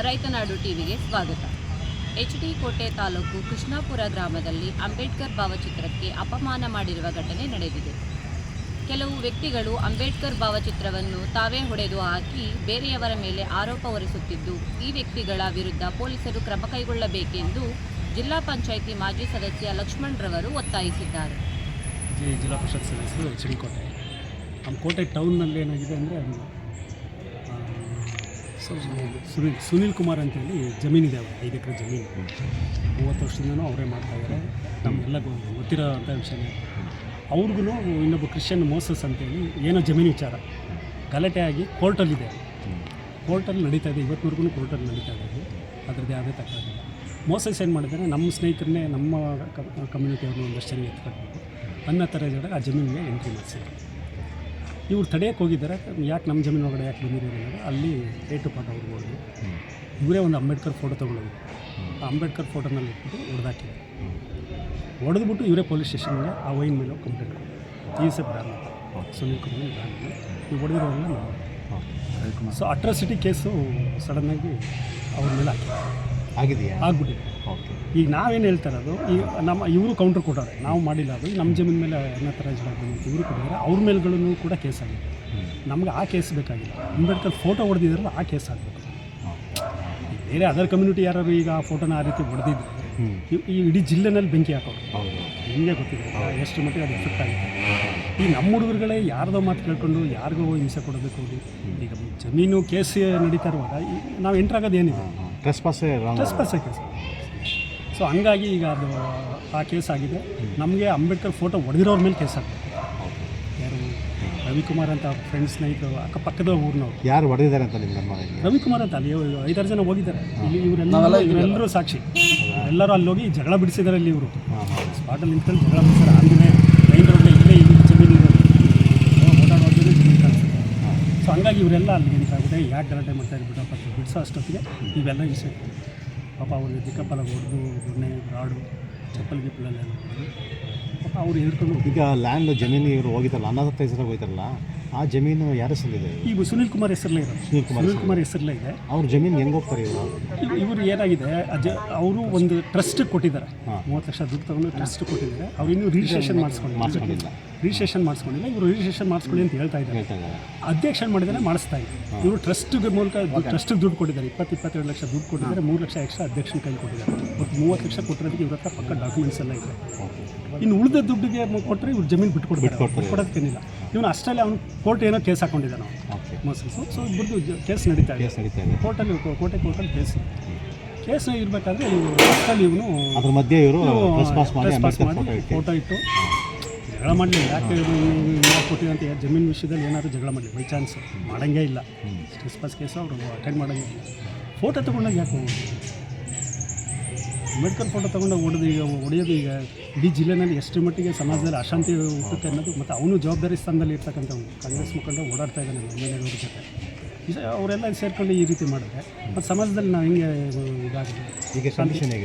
ರೈತನಾಡು ಟಿವಿಗೆ ಸ್ವಾಗತ. ಎಚ್.ಡಿ. ಕೋಟೆ ತಾಲೂಕು ಕೃಷ್ಣಾಪುರ ಗ್ರಾಮದಲ್ಲಿ ಅಂಬೇಡ್ಕರ್ ಭಾವಚಿತ್ರಕ್ಕೆ ಅಪಮಾನ ಮಾಡಿರುವ ಘಟನೆ ನಡೆದಿದೆ. ಕೆಲವು ವ್ಯಕ್ತಿಗಳು ಅಂಬೇಡ್ಕರ್ ಭಾವಚಿತ್ರವನ್ನು ತಾವೇ ಹೊಡೆದು ಹಾಕಿ ಬೇರೆಯವರ ಮೇಲೆ ಆರೋಪ ಹೊರಿಸುತ್ತಿದ್ದು, ಈ ವ್ಯಕ್ತಿಗಳ ವಿರುದ್ಧ ಪೊಲೀಸರು ಕ್ರಮ ಕೈಗೊಳ್ಳಬೇಕೆಂದು ಜಿಲ್ಲಾ ಪಂಚಾಯಿತಿ ಮಾಜಿ ಸದಸ್ಯ ಲಕ್ಷ್ಮಣ್ ರವರು ಒತ್ತಾಯಿಸಿದ್ದಾರೆ. ಜಿಲ್ಲಾ ಪರಿಷತ್ ಸದಸ್ಯರು ಎಚ್.ಡಿ. ಕೋಟೆ. ನಮ್ಮ ಕೋಟೆ ಟೌನ್ನಲ್ಲಿ ಏನಾಗಿದೆ ಅಂದರೆ ಸುನೀಲ್ ಕುಮಾರ್ ಅಂತೇಳಿ ಜಮೀನಿದೆ, 5 ಎಕರೆ ಜಮೀನು. 30 ವರ್ಷದಿಂದನೂ ಅವರೇ ಮಾಡ್ತಾಯಿದ್ದಾರೆ. ನಮಗೆಲ್ಲ ಗೊತ್ತಿರೋ ಅಂಥ ವಿಷಯನೇ. ಅವ್ರಿಗೂ ಇನ್ನೊಬ್ಬ ಕ್ರಿಶ್ಚಿಯನ್ ಮೋಸಸ್ ಅಂತೇಳಿ ಏನೋ ಜಮೀನು ವಿಚಾರ ಗಲಾಟೆ ಆಗಿ ಕೋರ್ಟಲ್ಲಿದೆ. ಕೋರ್ಟಲ್ಲಿ ನಡೀತಾ ಇದೆ, ಇವತ್ತಿನವರೆಗೂ ಕೋರ್ಟಲ್ಲಿ ನಡೀತಾ ಇದೆ. ಅದರದ್ದು ಯಾವುದೇ ತಕ್ಕಾಗಿಲ್ಲ. ಮೋಸಸ್ ಏನು ಮಾಡಿದ್ದಾರೆ, ನಮ್ಮ ಸ್ನೇಹಿತರನ್ನೇ, ನಮ್ಮ ಕಮ್ಯುನಿಟಿಯವ್ರನ್ನ ಒಂದಷ್ಟು ಜನ ಎತ್ಕೊಳ್ಬೇಕು ಅನ್ನೋ ಥರ ಜನ ಆ ಜಮೀನಿಗೆ ಎಂಟ್ರಿ ಮಾಡಿಸಿದ್ರು. ಇವ್ರು ತಡೆಯೋಕ್ಕೆ ಹೋಗಿದ್ದಾರೆ. ಯಾಕೆ ನಮ್ಮ ಜಮೀನು ಒಳಗಡೆ ಯಾಕೆ ಬಂದಿರೋದು ಅನ್ನೋದು ಅಲ್ಲಿ ಏಟು ಪಾಠ ಅವ್ರಿಗೆ ಹೋಗಿ ಇವರೇ ಒಂದು ಅಂಬೇಡ್ಕರ್ ಫೋಟೋ ತೊಗೊಂಡೋಗಿದ್ರು. ಆ ಅಂಬೇಡ್ಕರ್ ಫೋಟೋನಲ್ಲಿ ಇಟ್ಬಿಟ್ಟು ಹೊಡೆದಾಕಿದ್ರು. ಹೊಡೆದ್ಬಿಟ್ಟು ಇವರೇ ಪೊಲೀಸ್ ಸ್ಟೇಷನ್ಗೆ ಆ ವೈನ್ ಮೇಲೆ ಕಂಪ್ಲೇಂಟ್ ಕೊಟ್ಟರು. ಈ ಬ್ರಾಹ್ಮಣ ಸುನೀಲ್ ಕುಮಾರ್ ಬ್ರಾಹ್ಮಣ ಇವು ಹೊಡೆದಿರೋಲ್ಲ. ಸೊ ಅಟ್ರಾಸಿಟಿ ಕೇಸು ಸಡನ್ನಾಗಿ ಅವ್ರ ಮೇಲೆ ಆಗ್ಬಿಟ್ಟಿದೆ. ಈಗ ನಾವೇನು ಹೇಳ್ತಾ ಇರೋದು, ಈಗ ಇವರು ಕೌಂಟ್ರ್ ಕೊಟ್ಟವ್ರೆ, ನಾವು ಮಾಡಿಲ್ಲ. ಅದು ನಮ್ಮ ಜಮೀನು ಮೇಲೆ ಅನ್ನೋ ಥರ ಇವರು ಕೊಟ್ಟಿದ್ದಾರೆ. ಅವ್ರ ಮೇಲ್ಗಳೂ ಕೂಡ ಕೇಸ್ ಆಗಿದೆ. ನಮ್ಗೆ ಆ ಕೇಸ್ ಬೇಕಾಗಿಲ್ಲ. ಅಂಬೇಡ್ಕರ್ ಫೋಟೋ ಹೊಡೆದಿದ್ರಲ್ಲ ಆ ಕೇಸ್ ಆಗಬೇಕು. ಬೇರೆ ಅದರ್ ಕಮ್ಯುನಿಟಿ ಯಾರು ಈಗ ಆ ಫೋಟೋನ ಆ ರೀತಿ ಹೊಡೆದಿದ್ರೆ ಈ ಇಡೀ ಜಿಲ್ಲೆನಲ್ಲಿ ಬೆಂಕಿ ಹಾಕೋರು. ನಿಮಗೆ ಗೊತ್ತಿದೆ ಎಷ್ಟು ಮಟ್ಟಿಗೆ ಅದು ಎಫೆಕ್ಟ್ ಆಗಿದೆ. ಈ ನಮ್ಮ ಹುಡುಗರುಗಳೇ ಯಾರ್ದೋ ಮಾತು ಕೇಳ್ಕೊಂಡು ಯಾರಿಗೋ ಹಿಂಸೆ ಕೊಡೋದಕ್ಕೆ ಹೋಗಿ ಈಗ ಜಮೀನು ಕೇಸ್ ನಡೀತಾ ಇರುವಾಗ ನಾವು ಎಂಟ್ರಾಗೋದು ಏನಿದೆ, ಟ್ರೆಸ್ಪಾಸೇ ಕೇಸ್. ಸೊ ಹಂಗಾಗಿ ಈಗ ಅದು ಆ ಕೇಸ್ ಆಗಿದೆ. ನಮಗೆ ಅಂಬೇಡ್ಕರ್ ಫೋಟೋ ಹೊಡೆದಿರೋರ ಮೇಲೆ ಕೇಸ್ ಆಗಬೇಕು. ಯಾರು ರವಿಕುಮಾರ್ ಅಂತ ಫ್ರೆಂಡ್ಸ್ ಸ್ನೇಹಿತರು ಅಕ್ಕಪಕ್ಕದ ಊರಿನವ್ರು ಯಾರು ಹೊಡೆದಿದ್ದಾರೆ ಅಂತ ರವಿಕುಮಾರ್ ಅಂತ ಅಲ್ಲಿ 5-6 ಜನ ಹೋಗಿದ್ದಾರೆ. ಇಲ್ಲಿ ಇವರೆಲ್ಲರೂ ಸಾಕ್ಷಿ. ಎಲ್ಲರೂ ಅಲ್ಲಿ ಹೋಗಿ ಜಗಳ ಬಿಡಿಸಿದ್ದಾರೆ. ಇಲ್ಲಿ ಇವರು ಸ್ಪಾಟಲ್ಲಿ ನಿಂತ್ಕೊಂಡು ಜಗಳ ಬಿಡಿಸ್ತಾರೆ. ಆಂಜನೇಯ ಮೈನ್ ರೋಡ್ನ ಇಲ್ಲೇ ಇಲ್ಲಿ ಜಮೀನು ಓಡಾಡೋದ್ರಲ್ಲಿ ಜಮೀನು ಕಾಣಿಸುತ್ತೆ. ಸೊ ಹಂಗಾಗಿ ಇವರೆಲ್ಲ ಅಲ್ಲಿ ನಿಂತಾಗಿದೆ. ಯಾಕೆ ಗಲಾಟೆ ಮಾಡ್ತಾ ಇರ್ಬಿಟ್ಟು ಬಿಡಿಸೋ ಅಷ್ಟೊತ್ತಿಗೆ ಇವೆಲ್ಲ ವಿಷಯ ಪಾಪ ಅವ್ರಿಗೆ ದಿಕ್ಕಪ್ಪಲ ಹೊಡೆದು ದೊಣ್ಣೆ ರಾಡು ಚಪ್ಪಲ್ ಗಿಪ್ಪಲೆಲ್ಲ ಹೊಡೆದು ಪಾಪ ಅವ್ರು ಎದ್ಕೊಂಡು. ಈಗ ಲ್ಯಾಂಡ್ ಜಮೀನು ಇವರು ಹೋಗಿದ್ದಲ್ಲ, ಅನಾಥ ಹೆಸರಾಗಿ ಹೋಯ್ತಾರಲ್ಲ, ಆ ಜಮೀನು ಯಾರ ಹೆಸರಲ್ಲಿದೆ? ಈಗ ಸುನೀಲ್ ಕುಮಾರ್ ಹೆಸರಲ್ಲೇ ಇರೋದು. ಸುನೀಲ್ ಕುಮಾರ್ ಹೆಸರಲ್ಲೇ ಇದೆ. ಅವ್ರ ಜಮೀನು ಹೆಂಗೆ ಹೋಗ್ತಾರೆ ಇವರು ಏನಾಗಿದೆ, ಅವರು ಒಂದು ಟ್ರಸ್ಟಿಗೆ ಕೊಟ್ಟಿದ್ದಾರೆ. 30 ಲಕ್ಷ ದುಡ್ಡು ತಗೊಂಡು ಟ್ರಸ್ಟ್ ಕೊಟ್ಟಿದ್ದಾರೆ. ಅವ್ರು ಇನ್ನೂ ರಿಜಿಸ್ಟ್ರೇಷನ್ ಮಾಡಿಸ್ಕೊಂಡಿಲ್ಲ. ಇವರು ರಿಜಿಸ್ಟ್ರೇಷನ್ ಮಾಡಿಸ್ಕೊಳ್ಳಿ ಅಂತ ಹೇಳ್ತಾ ಇದ್ದಾರೆ. ಅಧ್ಯಕ್ಷ ಮಾಡಿದರೆ ಮಾಡಿಸ್ತಾ ಇದ್ದಾರೆ. ಇವರು ಟ್ರಸ್ಟ್ಗೆ ಮೂಲಕ ಟ್ರಸ್ಟಿಗೆ ದುಡ್ಡು ಕೊಟ್ಟಿದ್ದಾರೆ. 20-22 ಲಕ್ಷ ದುಡ್ಡು ಕೊಟ್ಟಿದ್ದಾರೆ. 3 ಲಕ್ಷ ಎಕ್ಸ್ಟ್ರಾ ಅಧ್ಯಕ್ಷನ ಕೈ ಕೊಟ್ಟಿದ್ದಾರೆ. ಮತ್ತು 30 ಲಕ್ಷ ಕೊಟ್ಟಿರೋದಕ್ಕೆ ಇವ್ರ ಹತ್ರ ಪಕ್ಕ ಡಾಕ್ಯುಮೆಂಟ್ಸ್ ಎಲ್ಲ ಇದೆ. ಇನ್ನು ಉಳಿದ ದುಡ್ಡಿಗೆ ಕೊಟ್ಟರೆ ಇವ್ರು ಜಮೀನು ಬಿಟ್ಕೊಡೋದಕ್ಕೇನಿಲ್ಲ. ಇವನು ಅಷ್ಟರಲ್ಲಿ ಅವನು ಕೋರ್ಟ್ ಏನೋ ಕೇಸ್ ಹಾಕೊಂಡಿದ್ದಾನೆ ಅವನು ಮೋಸಲ್ಸು. ಸೊ ಇಬ್ಬರದು ಕೇಸ್ ನಡೀತಾ ಇದೆ ಕೋರ್ಟಲ್ಲಿ. ಕೋರ್ಟಲ್ಲಿ ಕೇಸ್ ಇರಬೇಕಾದ್ರೆ ಇವನು ಅದ್ರ ಮಧ್ಯೆ ಇವರು ಫೋಟೋ ಇಟ್ಟು ಜಗಳ ಮಾಡಲಿ. ಯಾಕೆ ಕೊಟ್ಟಿದೆ ಅಂತ ಜಮೀನು ವಿಷಯದಲ್ಲಿ ಏನಾದರೂ ಜಗಳ ಮಾಡಲಿ, ಬೈ ಚಾನ್ಸ್ ಮಾಡೋಂಗೇ ಇಲ್ಲ. ಟ್ರೆಸ್ಪಾಸ್ ಕೇಸು ಅವರು ಅಟೆಂಡ್ ಮಾಡೋಂಗೇ ಇಲ್ಲ. ಫೋಟೋ ತೊಗೊಂಡಾಗ ಯಾಕೆ ಅಂಬೇಡ್ಕರ್ ಫೋಟೋ ತೊಗೊಂಡು ಹೊಡೆಯೋದು ಈಗ ಇಡೀ ಜಿಲ್ಲೆನಲ್ಲಿ ಎಷ್ಟು ಮಟ್ಟಿಗೆ ಸಮಾಜದಲ್ಲಿ ಅಶಾಂತಿ ಹುಟ್ಟುತ್ತೆ ಅನ್ನೋದು. ಮತ್ತು ಅವನು ಜವಾಬ್ದಾರಿ ಸ್ಥಾನದಲ್ಲಿ ಇರ್ತಕ್ಕಂಥವ್ನು ಕಾಂಗ್ರೆಸ್ ಮುಖಂಡ ಓಡಾಡ್ತಾ ಇದ್ದಾನೆ ಎಮ್.ಎಲ್.ಎ ಜೊತೆ. ಅವರೆಲ್ಲ ಸೇರ್ಕೊಂಡು ಈ ರೀತಿ ಮಾಡಿದ್ರೆ ಮತ್ತು ಸಮಾಜದಲ್ಲಿ ನಾವು ಹೆಂಗೆ ಇದಾಗಿದೆ. ಈಗ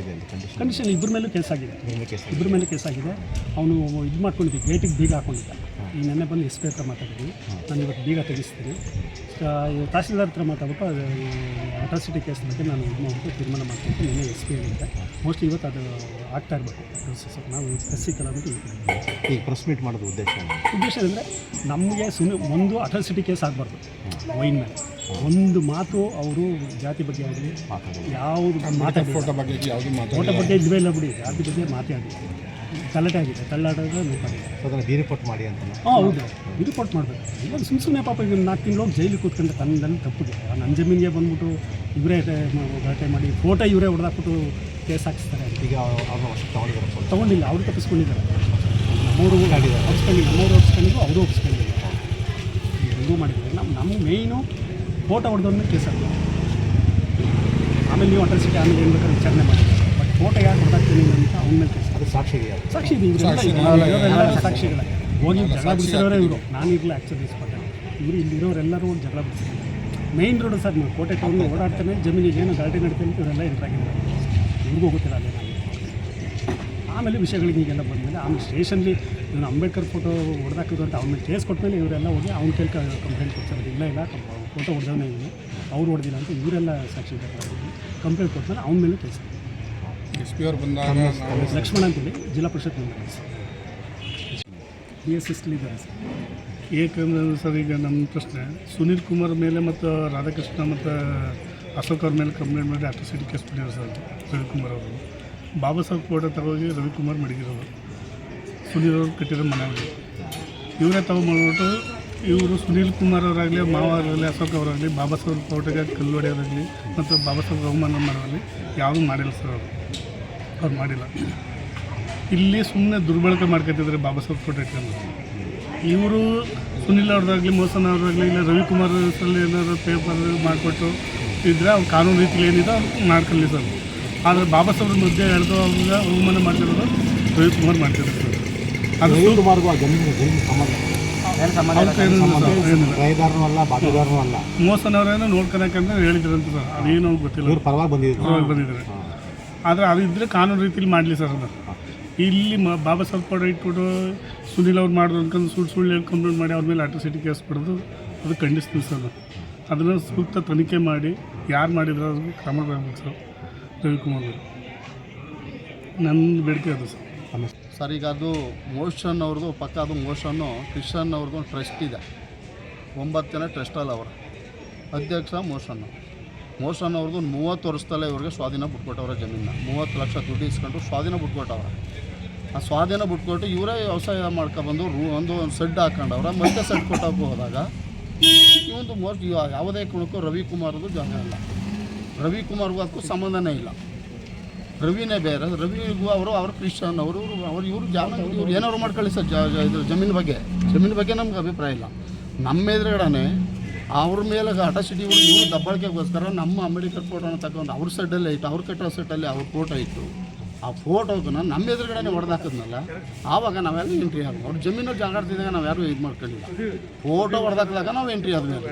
ಕಂಡೀಷನ್ ಇಬ್ಬರ ಮೇಲೂ ಕೇಸ್ ಆಗಿದೆ. ಅವನು ಇದು ಮಾಡ್ಕೊಂಡಿದ್ದೆ, ಗೇಟಿಗೆ ಬೀಗ ಹಾಕೊಂಡಿದ್ದ. ಈಗ ನೆನ್ನೆ ಬಂದು SP ಹತ್ರ ಮಾತಾಡಿದ್ವಿ. ನಾನು ಇವತ್ತು ಬೀಗ ತೆಗಿಸ್ತೀನಿ. ತಹಸೀಲ್ದಾರ್ ಹತ್ರ ಮಾತಾಡ್ಬಿಟ್ಟು ಅದು ಅಟ್ರಾಸಿಟಿ ಕೇಸ್ ಬಗ್ಗೆ ನಾನು ಇದು ಮಾಡ್ಬಿಟ್ಟು ತೀರ್ಮಾನ ಮಾಡ್ತೀನಿ. ನಿನ್ನೆ SP ಹೇಳಿದ್ದೆ. ಮೋಸ್ಟ್ಲಿ ಇವತ್ತು ಅದು ಆಗ್ತಾ ಇರಬೇಕು ಪ್ರೊಸೆಸ್. ನಾವು ಪ್ರೆಸ್ಸಿಗೆ ಅಂದ್ಬಿಟ್ಟು ಈಗ ಪ್ರೆಸ್ ಮೀಟ್ ಮಾಡೋದು ಉದ್ದೇಶ ಅಂದರೆ ನಮಗೆ ಒಂದು ಅಟ್ರಾಸಿಟಿ ಕೇಸ್ ಆಗಬಾರ್ದು. ವೈನ್ ಮೇಲೆ ಒಂದು ಮಾತು ಅವರು ಜಾತಿ ಬಗ್ಗೆ ಆಗಲಿ ಯಾವುದು ಫೋಟೋ ಬಗ್ಗೆ ಇಲ್ಲವೇ ಇಲ್ಲ ಬಿಡಿ. ಜಾತಿ ಬಗ್ಗೆ ಮಾತಾಡಿ ಗಲಾಟೆ ಆಗಿದೆ, ತಳ್ಳಾಡೋದು ಡಿ ರಿಪೋರ್ಟ್ ಮಾಡಿ ಅಂತ. ಹೌದು, ರಿಪೋರ್ಟ್ ಮಾಡಬೇಕು. ಇವಾಗ ಸುಮ್ಮನೆ ಪಾಪ ಈಗ 4 ತಿಂಗಳು ಹೋಗಿ ಜೈಲಿಗೆ ಕೂತ್ಕೊಂಡು ತನ್ನಲ್ಲಿ ತಪ್ಪಿದೆ. ನನ್ನ ಜಮೀನಿಗೆ ಬಂದ್ಬಿಟ್ಟು ಇವರೇ ಗಲಾಟೆ ಮಾಡಿ ಫೋಟೋ ಇವರೇ ಹೊಡೆದಾಕ್ಬಿಟ್ಟು ಕೇಸ್ ಹಾಕಿಸ್ತಾರೆ. ಈಗ ತೊಗೊಂಡಿಲ್ಲ, ಅವರು ತಪ್ಪಿಸ್ಕೊಂಡಿದ್ದಾರೆ. ನಮ್ಮವರು ಒಪ್ಸ್ಕೊಂಡಿದ್ರು, ಅವರು ಒಪ್ಸ್ಕೊಂಡಿಲ್ಲ. ಹಿಂಗೂ ಮಾಡಿದ್ದಾರೆ. ನಮ್ಮ ಮೇಯ್ನು ಫೋಟೋ ಹೊಡೆದವ್ರನ್ನ ಕೇಸ್ ಆಗ್ತದೆ. ಆಮೇಲೆ ನೀವು ಅಟ್ರಾಸಿಟಿ ಆಮೇಲೆ ಏನು ಬೇಕಾದ್ರೆ ವಿಚಾರಣೆ ಮಾಡಿ. ಬಟ್ ಫೋಟೋ ಯಾಕೆ ಹೊಡೆದಾಗ್ತೀನಿ ಅಂತ ಅವನ ಮೇಲೆ ಕೇಸ್. ಅದು ಸಾಕ್ಷಿ ಇದೆ. ಇವರೆಲ್ಲ ಸಾಕ್ಷಿಗಳ ಹೋಗಿ ಜಗಳ ಬಿಡಿಸಿರೋರೇ ಇವರು. ನಾನಿರಲಿಲ್ಲ ಆ್ಯಕ್ಚುಲಿ ಸ್ಪಾಟ್. ಇವರು ಇಲ್ಲಿರೋರೆಲ್ಲರೂ ಜಗಳ ಬಿಡಿಸಿದ್ದಾರೆ. ಮೇಯ್ನ್ ರೋಡು ಸರ್, ನಾವು ಕೋಟೆ ಟೌನ್ ಓಡಾಡ್ತಾನೆ ಜಮೀನಿಗೆ ಏನೋ ಗಲಾಟೆ ನಡೀತಾರೆ ಅಂತ ಇವರೆಲ್ಲ ಎಂಟ್ರಾಗಿದ್ದಾರೆ. ಇವ್ರಿಗೂ ಗೊತ್ತಿಲ್ಲ ಅಲ್ಲೇ ನಾನು. ಆಮೇಲೆ ವಿಷಯಗಳಿಗೆ ಹೀಗೆಲ್ಲ ಬಂದಮೇಲೆ ಆಮೇಲೆ ಸ್ಟೇಷನ್ಲಿ ನಾನು ಅಂಬೇಡ್ಕರ್ ಫೋಟೋ ಹೊಡೆದಾಕಿದ್ರು ಅಂತ ಅವ್ನ ಮೇಲೆ ಕೇಸ್ ಕೊಟ್ಟಮೇಲೆ ಇವರೆಲ್ಲ ಹೋಗಿ ಅವ್ನ ಕೇಳಿ ಕಂಪ್ಲೇಂಟ್ ಕೊಡ್ತಾರೆ. ಇಲ್ಲ ಫೋಟೋ ಹೊಡೆದವನೇ ಇವನು ಅವ್ರು ಹೊಡೆದಿಲ್ಲ ಅಂತ ಇವರೆಲ್ಲ ಸಾಕ್ಷಿದಾರರಾಗಿ ಕಂಪ್ಲೇಂಟ್ ಕೊಡ್ತಾರೆ ಅವನ ಮೇಲೆ ಕೇಸ್ ಎಸ್ ಪಿ ಅವ್ರು ಬಂದಾಗ ಲಕ್ಷ್ಮಣ ಅಂತೇಳಿ ಜಿಲ್ಲಾ ಪರಿಷತ್ ಮೆಂಬರ್ ಸರ್ BSS ಇದ್ದಾರೆ ಸರ್. ಏಕೆಂದರೆ ಸರ್ ಈಗ ನಮ್ಮ ಪ್ರಶ್ನೆ ಸುನೀಲ್ ಕುಮಾರ್ ಮೇಲೆ ಮತ್ತು ರಾಧಾಕೃಷ್ಣ ಮತ್ತು ಅಶೋಕ್ ಅವ್ರ ಮೇಲೆ ಕಂಪ್ಲೇಂಟ್ ಮಾಡಿ ಅಟ್ರಾಸಿಟಿ ಕೇಸ್ ಮಾಡಿದ್ರು ಸರ್ ರವಿಕುಮಾರ್ ಅವರು. ಬಾಬಾ ಸಾಹೇಬ್ ಫೋಟೋ ತಗೋಗಿ ರವಿಕುಮಾರ್ ಮಡಗಿರೋರು ಸುನೀಲ್ ಅವರು ಕಟ್ಟಿರೋ ಮನೆಯಲ್ಲಿ ಇವರೇ ತಗೊಂಡ್ಬಿಟ್ಟು ಇವರು ಸುನೀಲ್ ಕುಮಾರ್ ಅವರಾಗಲಿ ಮಾವ ಅವರಾಗಲಿ ಅಶೋಕ್ ಅವರಾಗಲಿ ಬಾಬಾ ಸಾಹೇಬ್ ಫೋಟೋಗೆ ಕಲ್ಲು ಹೊಡೆಯೋದಾಗಲಿ ಮತ್ತು ಬಾಬಾ ಸಾಹೇಬ್ ಅವಮಾನ ಮಾಡೋದಾಗಲಿ ಯಾವುದೂ ಮಾಡಿಲ್ಲ ಸರ್ ಅವ್ರು ಮಾಡಿಲ್ಲ. ಇಲ್ಲಿ ಸುಮ್ಮನೆ ದುರ್ಬಳಕೆ ಮಾಡ್ಕೊತಿದ್ದಾರೆ ಬಾಬಾ ಸಾಹೇಬ್ ಫೋಟೋ ಇಟ್ಕೊಂಡು. ಇವರು ಸುನಿಲ್ ಅವ್ರದ್ದಾಗಲಿ ಮೋಸನ್ ಅವ್ರದ್ದಾಗಲಿ ಇಲ್ಲ ರವಿಕುಮಾರ್ ಹೆಸರಲ್ಲಿ ಏನಾದರೂ ಪೇಪರ್ ಮಾಡಿಕೊಟ್ಟು ಇದ್ದರೆ ಅವ್ರು ಕಾನೂನು ರೀತಿಯಲ್ಲಿ ಏನಿದೆ ಅವ್ರು ಮಾಡ್ಕೊಳ್ಳಿ ಸರ್. ಆದರೆ ಬಾಬಾ ಸಾಹೇಬ್ರ ಮಧ್ಯೆ ಎಳೆದು ಅವ್ರಿಗೆ ಅವಮಾನ ಮಾಡ್ತಿರೋದು ರವಿಕುಮಾರ್ ಮಾಡ್ತಿದ್ದಾರೆ ಸರ್. ಅದು ರವಿಕುಮಾರ್ಗೂ ಆ ಜಮೀನು ರೈದಾರನೂ ಅಲ್ಲ ಬಾಕಿದಾರನೂ ಅಲ್ಲ. ಮೋಸನ್ ಅವರೇನೋ ನೋಡ್ಕೊಳಕ್ಕಂತ ಹೇಳಿದ್ರಂತ ಸರ್. ಅದೇನೋ ಗೊತ್ತಿಲ್ಲ, ಇವ್ರು ಪರವಾಗಿ ಬಂದಿದ್ದಾರೆ. ಆದರೆ ಅದು ಇದ್ದರೆ ಕಾನೂನು ರೀತಿಯಲ್ಲಿ ಮಾಡಲಿ ಸರ್. ಅದು ಇಲ್ಲಿ ಬಾಬಾ ಸಾಹೇಬ್ ಫೋಟೋ ಇಟ್ಬಿಟ್ಟು ಸುನೀಲ್ ಅವ್ರು ಮಾಡಿದ್ರು ಅನ್ಕೊಂಡು ಸುಳ್ಳು ಕಂಪ್ಲೇಂಟ್ ಮಾಡಿ ಅವ್ರ ಮೇಲೆ ಅಟ್ರಾಸಿಟಿ ಕೇಸ್ ಪಡೆದು ಅದು ಖಂಡಿಸ್ತೀವಿ ಸರ್. ಅದನ್ನು ಸೂಕ್ತ ತನಿಖೆ ಮಾಡಿ ಯಾರು ಮಾಡಿದ್ರು ಅದಕ್ಕೆ ಕ್ರಮ ತಗೋಬೇಕು ಸರ್. ರವಿಕುಮಾರ್ ಅವರು ನನ್ನ ಬೇಡಿಕೆ ಅದು ಸರ್. ಸರ್ ಈಗ ಅದು ಮೋಷನ್ ಅವ್ರದ್ದು ಪಕ್ಕ ಅದು ಮೋಷನ್ನು ಕ್ರಿಶ್ಚನ್ ಅವ್ರದ್ದು ಒಂದು ಟ್ರಸ್ಟ್ ಇದೆ. 9 ಜನ ಟ್ರಸ್ಟಲ್ಲಿ ಅವರ ಅಧ್ಯಕ್ಷ ಮೋಷನ್ ಅವ್ರದ್ದು 30 ವರ್ಷದಲ್ಲೇ ಇವ್ರಿಗೆ ಸ್ವಾಧೀನ ಬಿಟ್ಕೊಟ್ಟವ್ರೆ ಜಮೀನ. 30 ಲಕ್ಷ ದುಡ್ಡು ಇಸ್ಕೊಂಡು ಸ್ವಾಧೀನ ಬಿಟ್ಕೊಟ್ಟವ್ರೆ. ಆ ಸ್ವಾಧೀನ ಬಿಟ್ಕೊಟ್ಟು ಇವರೇ ವ್ಯವಸಾಯ ಮಾಡ್ಕೊಬಂದು ಒಂದು ಸೆಡ್ ಹಾಕೊಂಡವ್ರೆ. ಮತ್ತೆ ಸೆಡ್ ಕೊಟ್ಟೋಕೆ ಹೋದಾಗ ಇವೊಂದು ಯಾವುದೇ ಕಾರಣಕ್ಕೂ ರವಿಕುಮಾರ್ದು ಜಾಗ ಇಲ್ಲ. ರವಿಕುಮಾರ್ಗೂ ಅದಕ್ಕೂ ಸಂಬಂಧನೇ ಇಲ್ಲ. ರವಿನೇ ಬೇರೆ. ರವಿಗೂ ಅವರು ಕ್ರಿಶ್ಚನ್ ಇವರು ಜಾಗ ಇವ್ರು ಏನಾದ್ರು ಮಾಡ್ಕೊಳ್ಳಿ ಸರ್. ಇದು ಜಮೀನು ಬಗ್ಗೆ ನಮ್ಗೆ ಅಭಿಪ್ರಾಯ ಇಲ್ಲ. ನಮ್ಮ ಎದುರುಗಡೆ ಅವ್ರ ಮೇಲೆ ಅಟ್ರಾಸಿಟಿ ಇವರು ದಬ್ಬಾಳಿಕೆಗೋಸ್ಕರ ನಮ್ಮ ಅಂಬೇಡ್ಕರ್ ಫೋಟೋನ ತಗೊಂಡು ಅವ್ರ ಸೆಡ್ಡಲ್ಲೇ ಇಟ್ಟು ಅವ್ರು ಕಟ್ಟಿರೋ ಸೆಟ್ಟಲ್ಲಿ ಅವ್ರ ಫೋಟೋ ಇಟ್ಟು ಆ ಫೋಟೋನ ನಮ್ಮ ಎದುರುಗಡೆ ಹೊಡೆದಾಕಿದ್ನಲ್ಲ ಆವಾಗ ನಾವೆಲ್ಲ ಎಂಟ್ರಿ ಆದ್ವಿ. ಅವ್ರ ಜಮೀನಲ್ಲಿ ಜಾಗಾಡ್ತಿದ್ದಾಗ ನಾವು ಯಾರು ಇದು ಮಾಡ್ಕೊಂಡಿಲ್ಲ. ಫೋಟೋ ಹೊಡೆದಾಕಿದಾಗ ನಾವು ಎಂಟ್ರಿ ಆದ್ಮೇಲೆ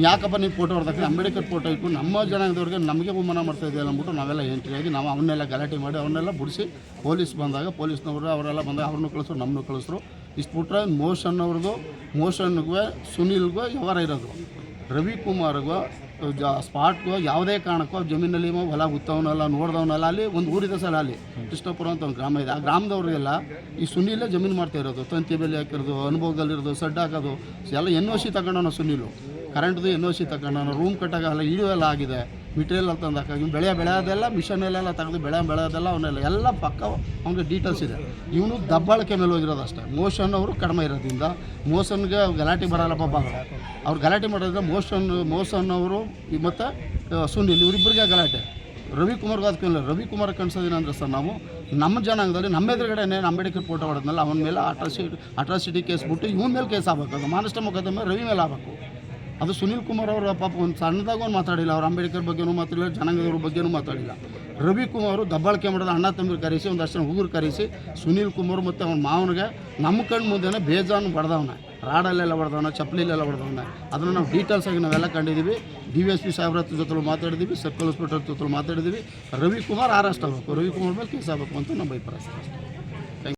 ಯಾಕಪ್ಪ ನೀವು ಫೋಟೋ ಹೊಡೆದಾಕಿ ಅಂಬೇಡ್ಕರ್ ಫೋಟೋ ಇಟ್ಟು ನಮ್ಮ ಜನಾಂಗದವ್ರಿಗೆ ನಮಗೆ ಅವಮಾನ ಮಾಡ್ತಾ ಇದೆಯಲ್ಲ ಅಂದ್ಬಿಟ್ಟು ನಾವೆಲ್ಲ ಎಂಟ್ರಿ ಆಗಿ ನಾವು ಅವನ್ನೆಲ್ಲ ಗಲಾಟೆ ಮಾಡಿ ಅವನ್ನೆಲ್ಲ ಬಿಡಿಸಿ ಪೊಲೀಸ್ ಬಂದಾಗ ಪೊಲೀಸ್ನವರು ಅವರೆಲ್ಲ ಬಂದಾಗ ಅವ್ರನ್ನೂ ಕಳಿಸ್ರು, ನಮ್ಮನ್ನು ಕಳಿಸ್ರು. ಇಷ್ಟು ಬಿಟ್ರೆ ಮೋಷನ್ಗೂ ಸುನೀಲ್ಗೂ ವ್ಯವಹಾರ ಇರೋದು. ರವಿಕುಮಾರ್ಗೂ ಸ್ಪಾಟ್ಗೂ ಯಾವುದೇ ಕಾರಣಕ್ಕೂ ಜಮೀನಲ್ಲಿ ಹೊಲ ಗುತ್ತವನಲ್ಲ ನೋಡ್ದವನಲ್ಲ. ಅಲ್ಲಿ ಒಂದು ಊರಿದೆ ಸರ್, ಅಲ್ಲಿ ಕೃಷ್ಣಪುರ ಅಂತ ಒಂದು ಗ್ರಾಮ ಇದೆ. ಆ ಗ್ರಾಮದವ್ರಿಗೆಲ್ಲ ಈ ಸುನೀಲೇ ಜಮೀನು ಮಾಡ್ತಾ ಇರೋದು. ತಂತಿ ಬೆಲೆ ಹಾಕಿರೋದು, ಅನುಭವದಲ್ಲಿರೋದು, ಸಡ್ಡು ಹಾಕೋದು ಎಲ್ಲ NOC ತಗೊಂಡವನು ಸುನೀಲು. ಕರೆಂಟ್ದು NOC ತಗೊಂಡವನು. ರೂಮ್ ಕಟ್ಟಾಗಲ್ಲ, ಇಳು ಎಲ್ಲ ಆಗಿದೆ. ಮಿಟೀರಿಯಲ್ ಅಂತ ತಂದಾಕಿ ಬೆಳೆಯೋದೆಲ್ಲ ಮಿಷನಲ್ಲೆಲ್ಲ ತೆಗೆದು ಬೆಳೆಯೋದೆಲ್ಲ ಅವನ್ನೆಲ್ಲ ಎಲ್ಲ ಪಕ್ಕ ಅವ್ನಿಗೆ ಡೀಟೇಲ್ಸ್ ಇದೆ. ಇವನು ದಬ್ಬಾಳಿಕೆ ಮೇಲೆ ಹೋಗಿರೋದು ಅಷ್ಟೇ. ಮೋಷನ್ ಅವರು ಕಡಿಮೆ ಇರೋದ್ರಿಂದ ಮೋಸನ್ಗೆ ಗಲಾಟೆ ಬರಲ್ಲ ಪಾಪ. ಅವ್ರು ಗಲಾಟೆ ಮಾಡೋದ್ರೆ ಮೋಸನ್ ಅವರು ಮತ್ತು ಸುನೀಲ್ ಇವರಿಬ್ಬರಿಗೆ ಗಲಾಟೆ. ರವಿಕುಮಾರ್ಗೂ ಅದಕ್ಕಿಲ್ಲ. ರವಿಕುಮಾರ್ ಕನ್ಸೋದೇನಂದ್ರೆ ಸರ್, ನಾವು ನಮ್ಮ ಜನಾಂಗದಲ್ಲಿ ನಮ್ಮ ಎದುರುಗಡೆನೇ ಅಂಬೇಡ್ಕರ್ ಫೋಟೋ ಹೊಡೆದ್ಮೇಲೆ ಅವನ ಮೇಲೆ ಅಟ್ರಾಸಿಟಿ ಕೇಸ್ ಬಿಟ್ಟು ಇವನ ಮೇಲೆ ಕೇಸ್ ಆಗಬೇಕು. ಅದು ಮಾನಷ್ಟ ಮೊಕದ್ದಮೆ ರವಿ ಮೇಲೆ ಆಗಬೇಕು. ಅದು ಸುನೀಲ್ ಕುಮಾರ್ ಅವರ ಪಾಪ ಒಂದು ಸಣ್ಣದಾಗ ಒಂದು ಮಾತಾಡಿಲ್ಲ. ಅವ್ರು ಅಂಬೇಡ್ಕರ್ ಬಗ್ಗೆನೂ ಮಾತಾಡಿಲ್ಲ, ಜನಾಂಗದವ್ರ ಬಗ್ಗೆನೂ ಮಾತಾಡಿಲ್ಲ. ರವಿಕುಮಾರ್ ದಬ್ಬಾಳಿಕೆ ಮಾಡೋದು ಅಣ್ಣ ತಮ್ಮರು ಕರೆಸಿ ಒಂದಷ್ಟು ಹುಡುಗರು ಕರೆಸಿ ಸುನೀಲ್ ಕುಮಾರ್ ಮತ್ತು ಅವನ ಮಾವನಿಗೆ ನಮ್ಮ ಕಣ್ಣು ಮುಂದೆನೇ ಬೇಜಾನು ಬಡ್ದವನ. ರಾಡಲ್ಲೆಲ್ಲ ಬಡ್ದವನ, ಚಪ್ಪಲಿಲೆಲ್ಲ ಬಡ್ದವನ. ಅದನ್ನು ನಾವು ಡೀಟೇಲ್ಸಾಗಿ ನಾವೆಲ್ಲ ಕಂಡಿದ್ದೀವಿ. DSP ಸಾಹೇಬ್ರ ಜೊತೆ ಮಾತಾಡಿದ್ದೀವಿ, ಸರ್ಕಲ್ ಇನ್ಸ್ಪೆಕ್ಟರ್ ಜೊತೆ ಮಾತಾಡಿದ್ದೀವಿ. ರವಿಕುಮಾರ್ ಅರೆಸ್ಟ್ ಆಗಬೇಕು, ರವಿಕುಮಾರ್ ಮೇಲೆ ಕೇಸ್ ಆಗಬೇಕು ಅಂತ ನಮ್ಮ ಅಭಿಪ್ರಾಯ ಸರ್.